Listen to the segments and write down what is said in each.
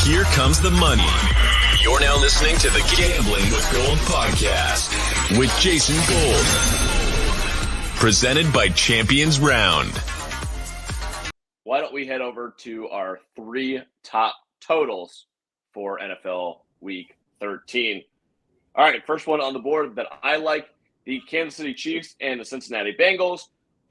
Here comes the money. You're now listening to the Gambling with Gold podcast with Jason Gold. Presented by Champions Round. Why don't we head over to our 3 top totals for NFL Week 13. All right, first one on the board that I like, the Kansas City Chiefs and the Cincinnati Bengals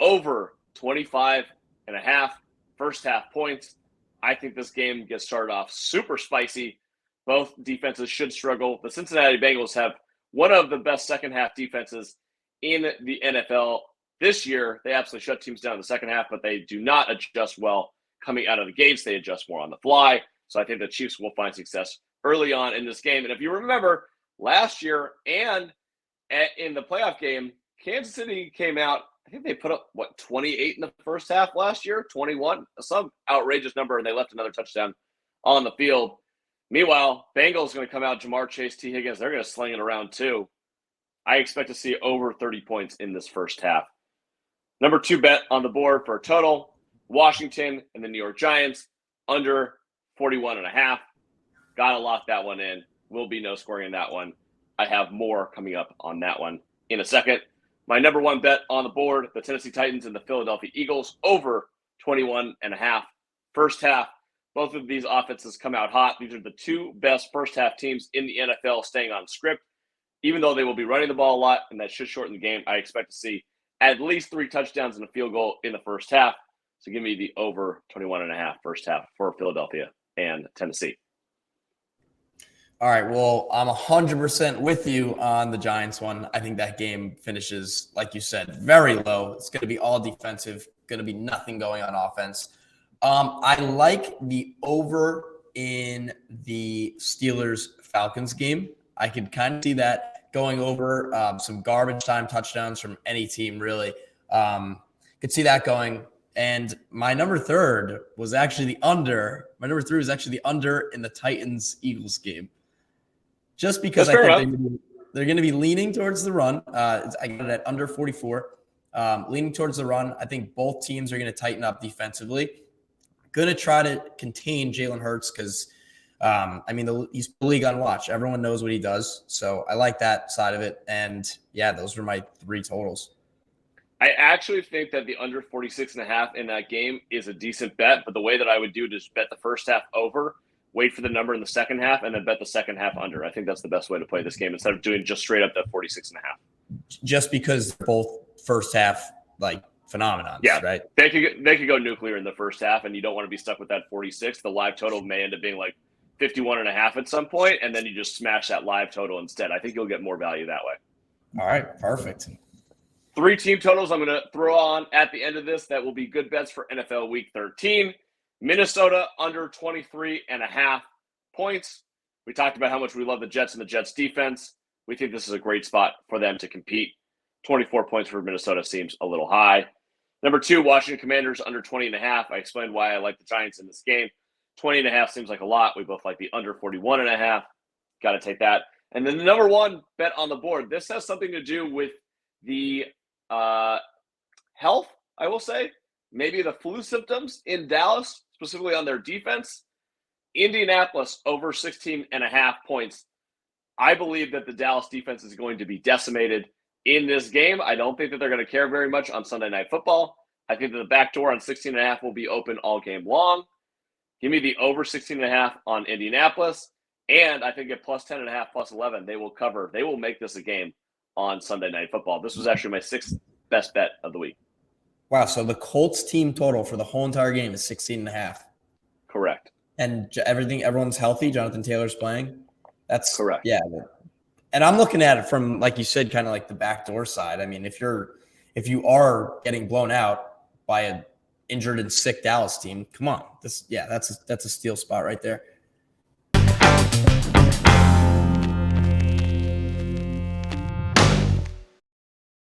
over 25.5 first half points. I think this game gets started off super spicy. Both defenses should struggle. The Cincinnati Bengals have one of the best second half defenses in the NFL this year. They absolutely shut teams down in the second half, but they do not adjust well coming out of the gates. They adjust more on the fly. So I think the Chiefs will find success early on in this game. And if you remember last year and in the playoff game, Kansas City came out, I think they put up, 28 in the first half last year, 21, some outrageous number, and they left another touchdown on the field. Meanwhile, Bengals going to come out, Jamar Chase, T. Higgins, they're going to sling it around too. I expect to see over 30 points in this first half. Number 2 bet on the board for a total, Washington and the New York Giants, under 41.5. Got to lock that one in. Will be no scoring in that one. I have more coming up on that one in a second. My number 1 bet on the board, the Tennessee Titans and the Philadelphia Eagles, over 21.5 first half. Both of these offenses come out hot. These are the 2 best first half teams in the NFL staying on script. Even though they will be running the ball a lot, and that should shorten the game, I expect to see at least 3 touchdowns and a field goal in the first half. So give me the over 21.5 first half for Philadelphia and Tennessee. All right, well, I'm 100% with you on the Giants one. I think that game finishes, like you said, very low. It's going to be all defensive, going to be nothing going on offense. I like the over in the Steelers-Falcons game. I could kind of see that going over, some garbage time touchdowns from any team, really. Could see that going. And my number 3 was actually the under. My number 3 was actually the under in the Titans-Eagles game. Just because I think they're going to be leaning towards the run. I got it at under 44. Leaning towards the run. I think both teams are going to tighten up defensively. Going to try to contain Jalen Hurts because, he's the league on watch. Everyone knows what he does. So I like that side of it. And, yeah, those were my 3 totals. I actually think that the under 46.5 in that game is a decent bet. But the way that I would do it is bet the first half over, wait for the number in the second half, and then bet the second half under. I think that's the best way to play this game instead of doing just straight up that 46.5. Just because they're both first half, phenomenons, yeah, right? They could go nuclear in the first half, and you don't want to be stuck with that 46. The live total may end up being 51.5 at some point, and then you just smash that live total instead. I think you'll get more value that way. All right, perfect. 3 team totals I'm going to throw on at the end of this that will be good bets for NFL Week 13. Minnesota under 23.5 points. We talked about how much we love the Jets and the Jets defense. We think this is a great spot for them to compete. 24 points for Minnesota seems a little high. Number 2, Washington Commanders under 20.5. I explained why I like the Giants in this game. 20.5 seems like a lot. We both like the under 41.5. Got to take that. And then the number 1 bet on the board. This has something to do with the health, I will say. Maybe the flu symptoms in Dallas, specifically on their defense. Indianapolis over 16.5 points. I believe that the Dallas defense is going to be decimated in this game. I don't think that they're going to care very much on Sunday Night Football. I think that the back door on 16.5 will be open all game long. Give me the over 16.5 on Indianapolis. And I think at plus 10.5, plus 11, they will cover. They will make this a game on Sunday Night Football. This was actually my 6th best bet of the week. Wow, so the Colts team total for the whole entire game is 16.5. Correct. And everyone's healthy. Jonathan Taylor's playing. That's correct. Yeah. And I'm looking at it from, like you said, kind of like the backdoor side. I mean, if you are getting blown out by an injured and sick Dallas team, come on. That's a steal spot right there.